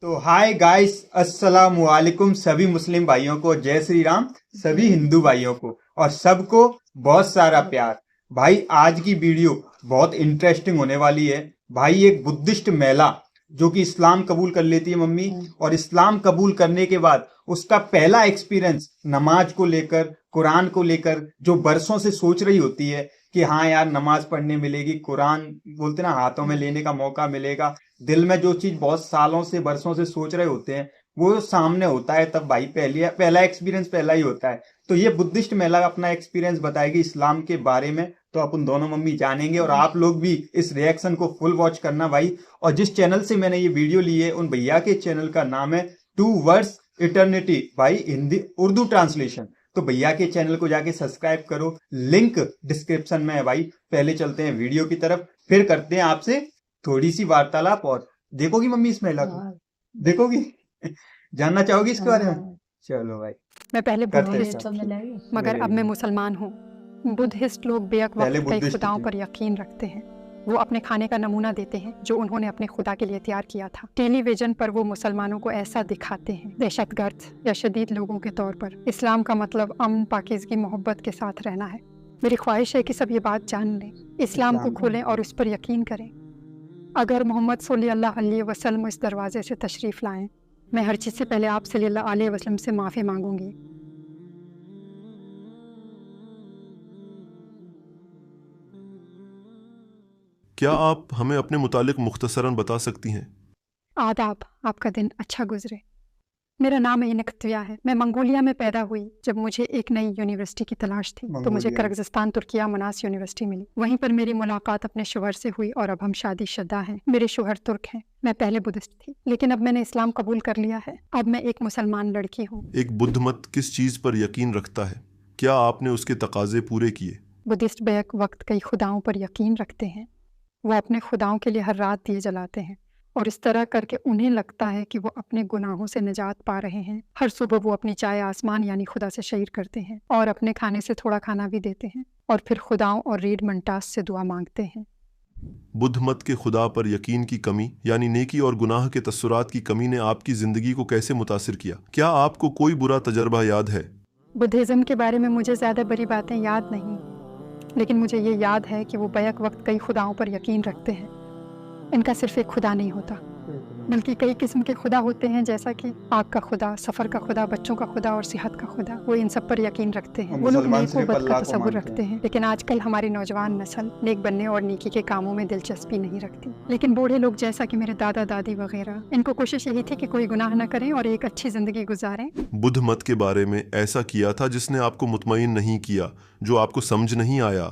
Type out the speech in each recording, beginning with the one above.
तो hi guys, अस्सलाम वालेकुम सभी मुस्लिम भाइयों को, जय श्री राम सभी हिंदू भाइयों को, और सबको बहुत सारा प्यार। भाई आज की वीडियो बहुत इंटरेस्टिंग होने वाली है। भाई एक बुद्धिस्ट महिला जो कि इस्लाम कबूल कर लेती है मम्मी, और इस्लाम कबूल करने के बाद उसका पहला एक्सपीरियंस नमाज को लेकर, कुरान को लेकर, जो बरसों से सोच रही होती है कि हाँ यार नमाज पढ़ने मिलेगी, कुरान बोलते ना हाथों में लेने का मौका मिलेगा, दिल में जो चीज बहुत सालों से बरसों से सोच रहे होते हैं वो सामने होता है, तब भाई पहला एक्सपीरियंस पहला ही होता है। तो ये बुद्धिस्ट महिला अपना एक्सपीरियंस बताएगी इस्लाम के बारे में, तो अपन दोनों मम्मी जानेंगे। और आप लोग भी इस रिएक्शन को फुल वॉच करना भाई। और जिस चैनल से मैंने ये वीडियो ली है उन भैया के चैनल का नाम है टू वर्ड्स इटर्निटी भाई, हिंदी उर्दू ट्रांसलेशन। तो भैया के चैनल को जाके सब्सक्राइब करो, लिंक डिस्क्रिप्शन में है भाई। पहले चलते हैं वीडियो की तरफ, फिर करते हैं आपसे थोड़ी सी वार्तालाप। और देखोगी मम्मी इस महिला को? देखोगी? जानना चाहोगी इसके बारे में? चलो भाई। मैं पहले करते हैं बुद्धिस्ट start। थी, मगर अब मैं मुसलमान हूँ। बुद्धिस्ट लोग बेअक पहले वक्त कई बुद्धिस्ट खुदाओं थी। पर यकीन रखते हैं। वो अपने खाने का नमूना देते हैं जो उन्होंने अपने खुदा के लिए तैयार किया था। टेलीविजन पर वो मुसलमानों को ऐसा दिखाते हैं, दहशतगर्द या शदीद लोगों के तौर पर। इस्लाम का मतलब अमन, पाकीज़गी, मोहब्बत के साथ रहना है। मेरी ख्वाहिश है कि सब ये बात जान लें, इस्लाम को खोलें और उस पर यकीन करें। अगर मोहम्मद सल्लल्लाहु अलैहि वसल्लम इस दरवाजे से तशरीफ़ लाएं, मैं हर चीज़ से पहले आप सल्लल्लाहु अलैहि वसल्लम से माफ़ी मांगूंगी। क्या आप हमें अपने मुतालिक मुख्तसरन बता सकती हैं? आदाब, आपका दिन अच्छा गुजरे। मेरा नाम इनकत्विया है। मैं मंगोलिया में पैदा हुई। जब मुझे एक नई यूनिवर्सिटी की तलाश थी तो मुझे मंगोलिया। किर्गिस्तान तुर्किया मनास यूनिवर्सिटी मिली। वहीं पर मेरी मुलाकात अपने शोहर से हुई और अब हम शादीशुदा हैं। मेरे शोहर तुर्क हैं। मैं पहले बुद्धिस्ट थी, लेकिन अब मैंने इस्लाम कबूल कर लिया है। अब मैं एक मुसलमान लड़की हूँ। एक बुद्ध मत किस चीज़ पर यकीन रखता है? क्या आपने उसके तकाजे पूरे किए? बुद्धिस्ट बेक वक्त कई खुदाओं पर यकीन रखते हैं। वह अपने खुदाओं के लिए हर रात दिए जलाते हैं और इस तरह करके उन्हें लगता है कि वो अपने गुनाहों से निजात पा रहे हैं। हर सुबह वो अपनी चाय आसमान यानी खुदा से शेयर करते हैं और अपने खाने से थोड़ा खाना भी देते हैं और फिर खुदाओं और रीड मंटास से दुआ मांगते हैं। बुद्ध मत के खुदा पर यकीन की कमी यानी नेकी और गुनाह के तस्सुरात की कमी ने आपकी ज़िंदगी को कैसे मुतासिर किया? क्या आपको कोई बुरा तजर्बा याद है? बुद्धिज़्म के बारे में मुझे ज़्यादा बड़ी बातें याद नहीं, लेकिन मुझे ये याद है कि वो बैक वक्त कई खुदाओं पर यकीन रखते हैं। इनका सिर्फ एक खुदा नहीं होता, बल्कि कई किस्म के खुदा होते हैं, जैसा कि आग का खुदा, सफ़र का खुदा, बच्चों का खुदा और सेहत का खुदा। वो इन सब पर यकीन रखते हैं। वो लोग मुसलमान नेक व सिर्फ बद अल्लाह का को तसव्वुर मानते रखते हैं, लेकिन आजकल हमारी नौजवान नस्ल नेक बनने और नेकी के कामों में दिलचस्पी नहीं रखती। लेकिन बूढ़े लोग जैसा कि मेरे दादा दादी वगैरह, इनको कोशिश यही थी कि कोई गुनाह न करें और एक अच्छी ज़िंदगी गुजारें। बुद्ध मत के बारे में ऐसा किया था जिसने आपको मुतमईन नहीं किया, जो आपको समझ नहीं आया?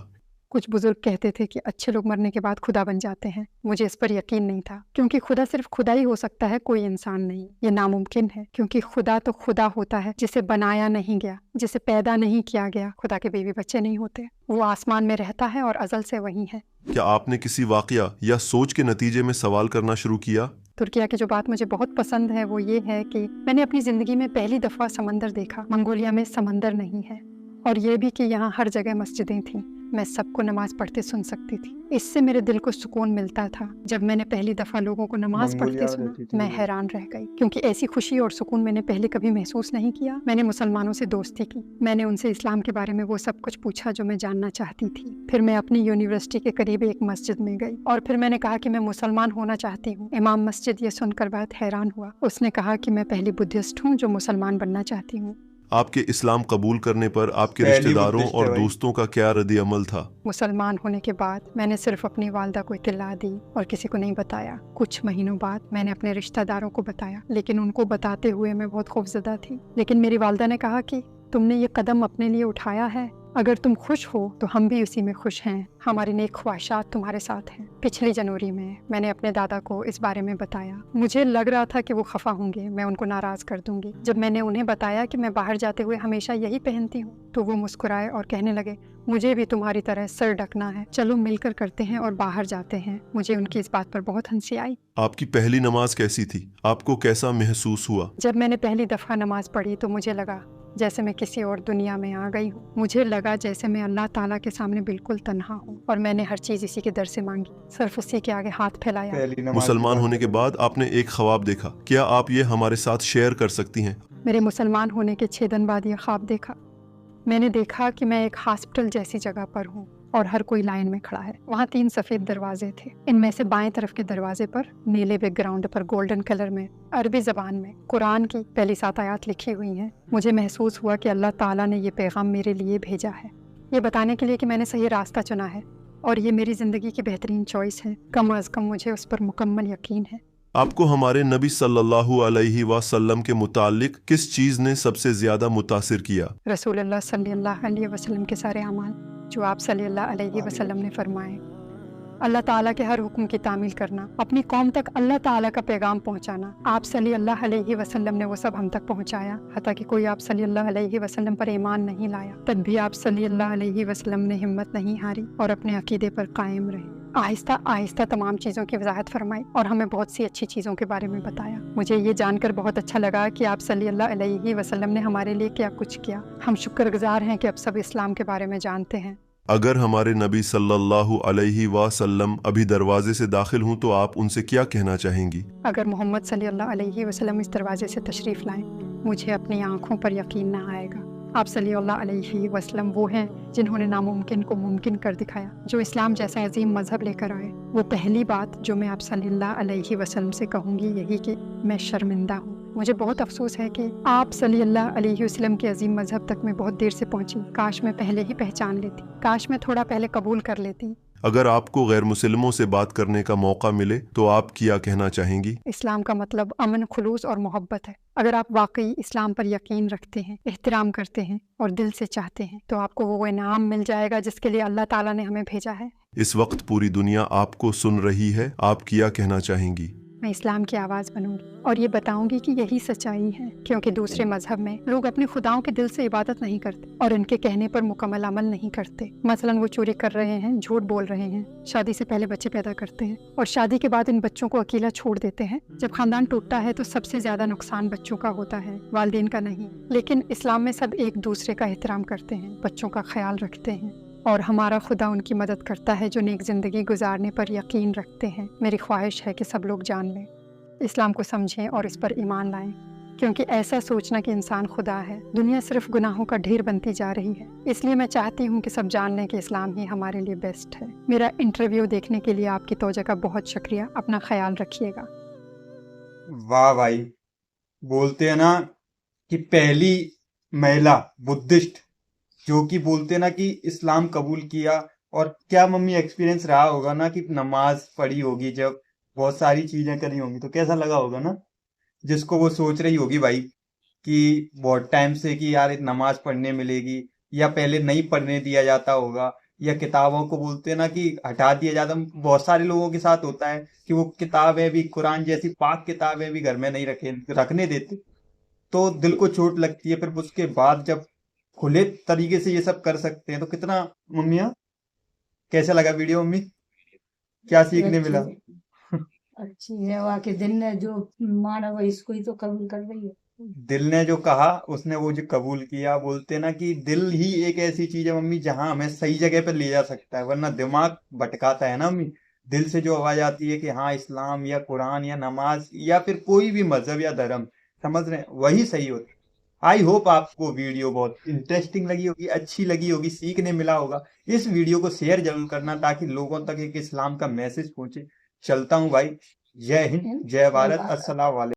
कुछ बुजुर्ग कहते थे कि अच्छे लोग मरने के बाद खुदा बन जाते हैं। मुझे इस पर यकीन नहीं था, क्योंकि खुदा सिर्फ खुदा ही हो सकता है, कोई इंसान नहीं। ये नामुमकिन है, क्योंकि खुदा तो खुदा होता है जिसे बनाया नहीं गया, जिसे पैदा नहीं किया गया। खुदा के बीवी बच्चे नहीं होते। वो आसमान में रहता है और अजल से वहीं है। क्या आपने किसी वाकया या सोच के नतीजे में सवाल करना शुरू किया? तुर्किया की जो बात मुझे बहुत पसंद है वो ये है कि मैंने अपनी ज़िंदगी में पहली दफ़ा समंदर देखा। मंगोलिया में समंदर नहीं है, और ये भी कि यहाँ हर जगह मस्जिदें थीं। मैं सबको नमाज पढ़ते सुन सकती थी। इससे मेरे दिल को सुकून मिलता था। जब मैंने पहली दफ़ा लोगों को नमाज पढ़ते मंगोलिया सुना, रहती थी मैं वो। हैरान रह गई, क्योंकि ऐसी खुशी और सुकून मैंने पहले कभी महसूस नहीं किया। मैंने मुसलमानों से दोस्ती की। मैंने उनसे इस्लाम के बारे में वो सब कुछ पूछा जो मैं जानना चाहती थी। फिर मैं अपनी यूनिवर्सिटी के करीब एक मस्जिद में गई और फिर मैंने कहा कि मैं मुसलमान होना चाहती हूँ। इमाम मस्जिद ये सुनकर बहुत हैरान हुआ। उसने कहा कि मैं पहली बुद्धिस्ट हूँ जो मुसलमान बनना चाहती हूँ। आपके इस्लाम कबूल करने पर आपके पहली रिश्तेदारों बुद्धिस्ट है और भाई। दोस्तों का क्या रद्द अमल था? मुसलमान होने के बाद मैंने सिर्फ अपनी वालदा को इत्तला दी और किसी को नहीं बताया। कुछ महीनों बाद मैंने अपने रिश्तेदारों को बताया, लेकिन उनको बताते हुए मैं बहुत खौफजदा थी। लेकिन मेरी वालदा ने कहा कि तुमने ये कदम अपने लिए उठाया है, अगर तुम खुश हो तो हम भी उसी में खुश हैं। हमारी नेक ख्वाहिशात तुम्हारे साथ हैं। पिछली जनवरी में मैंने अपने दादा को इस बारे में बताया। मुझे लग रहा था कि वो खफा होंगे, मैं उनको नाराज़ कर दूंगी। जब मैंने उन्हें बताया कि मैं बाहर जाते हुए हमेशा यही पहनती हूँ, तो वो मुस्कुराए और कहने लगे, मुझे भी तुम्हारी तरह सर ढकना है, चलो मिलकर करते हैं और बाहर जाते हैं। मुझे उनकी इस बात पर बहुत हंसी आई। आपकी पहली नमाज कैसी थी? आपको कैसा महसूस हुआ? जब मैंने पहली दफ़ा नमाज पढ़ी तो मुझे लगा जैसे मैं किसी और दुनिया में आ गई हूँ। मुझे लगा जैसे मैं अल्लाह ताला के सामने बिल्कुल तन्हा हूँ और मैंने हर चीज़ इसी के दर से मांगी, सिर्फ उसी के आगे हाथ फैलाया। पहली नमाज मुसलमान की होने के बात बाद आपने एक ख्वाब देखा, क्या आप ये हमारे साथ शेयर कर सकती हैं? मेरे मुसलमान होने के 6 दिन बाद ये ख्वाब देखा। मैंने देखा कि मैं एक हॉस्पिटल जैसी जगह पर हूँ और हर कोई लाइन में खड़ा है। वहाँ 3 सफ़ेद दरवाजे थे। इनमें से बाएं तरफ के दरवाजे पर नीले बैकग्राउंड पर गोल्डन कलर में अरबी ज़बान में कुरान की पहली 7 आयत लिखी हुई हैं। मुझे महसूस हुआ कि अल्लाह ताला ने ये पैगाम मेरे लिए भेजा है, ये बताने के लिए कि मैंने सही रास्ता चुना है और ये मेरी ज़िंदगी की बेहतरीन चॉइस है। कम अज़ कम मुझे उस पर मुकम्मल यकीन है। आपको हमारे नबी सल्लल्लाहु अलैहि वसल्लम के मुतालिक किस चीज़ ने सबसे ज़्यादा मुतासिर किया? रसूलुल्लाह सल्लल्लाहु अलैहि वसल्लम के सारे अमाल जो आप सल्लल्लाहु अलैहि वसल्लम ने फरमाए। अल्लाह ताला के हर हुक्म की तामील करना, अपनी कौम तक अल्लाह ताला का पैगाम पहुंचाना। आप सल्लल्लाहु अलैहि वसल्लम ने वो सब हम तक पहुंचाया। हत्ता कि कोई आप सल्लल्लाहु अलैहि वसल्लम पर ईमान नहीं लाया, तब भी आप सल्लल्लाहु अलैहि वसल्लम ने हिम्मत नहीं हारी और अपने अकीदे पर कायम रहे। आहिस्ता आहिस्ता तमाम चीज़ों की वजाहत फरमाई और हमें बहुत सी अच्छी चीज़ों के बारे में बताया। मुझे ये जानकर बहुत अच्छा लगा कि आप सल्लल्लाहु अलैहि वसल्लम ने हमारे लिए क्या कुछ किया। हम शुक्रगुजार हैं कि अब सब इस्लाम के बारे में जानते हैं। अगर हमारे नबी सल्लल्लाहु अलैहि वसल्लम अभी दरवाजे से दाखिल हों तो आप उनसे क्या कहना चाहेंगी? अगर मोहम्मद सल्लल्लाहु अलैहि वसल्लम इस दरवाजे से तशरीफ़ लाएं, मुझे अपनी आँखों पर यकीन ना आएगा। आप सल्लल्लाहु अलैहि वसल्लम वो हैं जिन्होंने नामुमकिन को मुमकिन कर दिखाया, जो इस्लाम जैसा अजीम मजहब लेकर आए। वो पहली बात जो मैं आप सल्लल्लाहु अलैहि वसल्लम से कहूँगी यही कि मैं शर्मिंदा हूँ। मुझे बहुत अफसोस है कि आप सल्लल्लाहु अलैहि वसल्लम के अजीम मजहब तक मैं बहुत देर से पहुँची। काश मैं पहले ही पहचान लेती, काश मैं थोड़ा पहले कबूल कर लेती। अगर आपको गैर मुसलमों से बात करने का मौका मिले तो आप क्या कहना चाहेंगी? इस्लाम का मतलब अमन, खुलूस और मोहब्बत है। अगर आप वाकई इस्लाम पर यकीन रखते हैं, एहतराम करते हैं और दिल से चाहते हैं तो आपको वो इनाम मिल जाएगा जिसके लिए अल्लाह ताला ने हमें भेजा है। इस वक्त पूरी दुनिया आपको सुन रही है, आप क्या कहना चाहेंगी? मैं इस्लाम की आवाज़ बनूंगी और ये बताऊंगी कि यही सच्चाई है, क्योंकि दूसरे मजहब में लोग अपने खुदाओं के दिल से इबादत नहीं करते और इनके कहने पर मुकम्मल अमल नहीं करते। मसलन वो चोरी कर रहे हैं, झूठ बोल रहे हैं, शादी से पहले बच्चे पैदा करते हैं और शादी के बाद इन बच्चों को अकेला छोड़ देते हैं। जब खानदान टूटता है तो सबसे ज्यादा नुकसान बच्चों का होता है, वालिदैन का नहीं। लेकिन इस्लाम में सब एक दूसरे का एहतराम करते हैं, बच्चों का ख्याल रखते हैं और हमारा खुदा उनकी मदद करता है जो नेक ज़िंदगी गुजारने पर यकीन रखते हैं। मेरी ख्वाहिश है कि सब लोग जान लें, इस्लाम को समझें और इस पर ईमान लाएं, क्योंकि ऐसा सोचना कि इंसान खुदा है, दुनिया सिर्फ गुनाहों का ढेर बनती जा रही है। इसलिए मैं चाहती हूँ कि सब जान लें कि इस्लाम ही हमारे लिए बेस्ट है। मेरा इंटरव्यू देखने के लिए आपकी तवज्जो का बहुत शुक्रिया। अपना ख्याल रखिएगा। वाह भाई, बोलते हैं ना कि पहली महिला बुद्धिस्ट जो कि बोलते हैं ना कि इस्लाम कबूल किया। और क्या मम्मी एक्सपीरियंस रहा होगा ना कि नमाज पढ़ी होगी, जब बहुत सारी चीजें करी होंगी तो कैसा लगा होगा ना, जिसको वो सोच रही होगी भाई कि बहुत टाइम से कि यार नमाज पढ़ने मिलेगी, या पहले नहीं पढ़ने दिया जाता होगा, या किताबों को बोलते हैं ना कि हटा दिया जाता। बहुत सारे लोगों के साथ होता है कि वो किताबें भी, कुरान जैसी पाक किताबें भी घर में नहीं रखने देते, तो दिल को चोट लगती है। फिर उसके बाद जब खुले तरीके से ये सब कर सकते हैं तो कितना। मम्मियाँ कैसा लगा वीडियो मम्मी, क्या सीखने मिला? अच्छी है वाकई, दिल ने जो माना वो इसको ही तो कबूल कर रही है। दिल ने जो कहा उसने वो जो कबूल किया। बोलते हैं ना कि दिल ही एक ऐसी चीज है मम्मी जहां हमें सही जगह पे ले जा सकता है, वरना दिमाग भटकाता है ना मम्मी। दिल से जो आवाज आती है कि हाँ इस्लाम या कुरान या नमाज या फिर कोई भी मजहब या धर्म, समझ रहे हैं, वही सही होता है। आई होप आपको वीडियो बहुत इंटरेस्टिंग लगी होगी, अच्छी लगी होगी, सीखने मिला होगा। इस वीडियो को शेयर जरूर करना ताकि लोगों तक एक इस्लाम का मैसेज पहुंचे। चलता हूँ भाई, जय हिंद, जय भारत, अस्सलाम वालेकुम।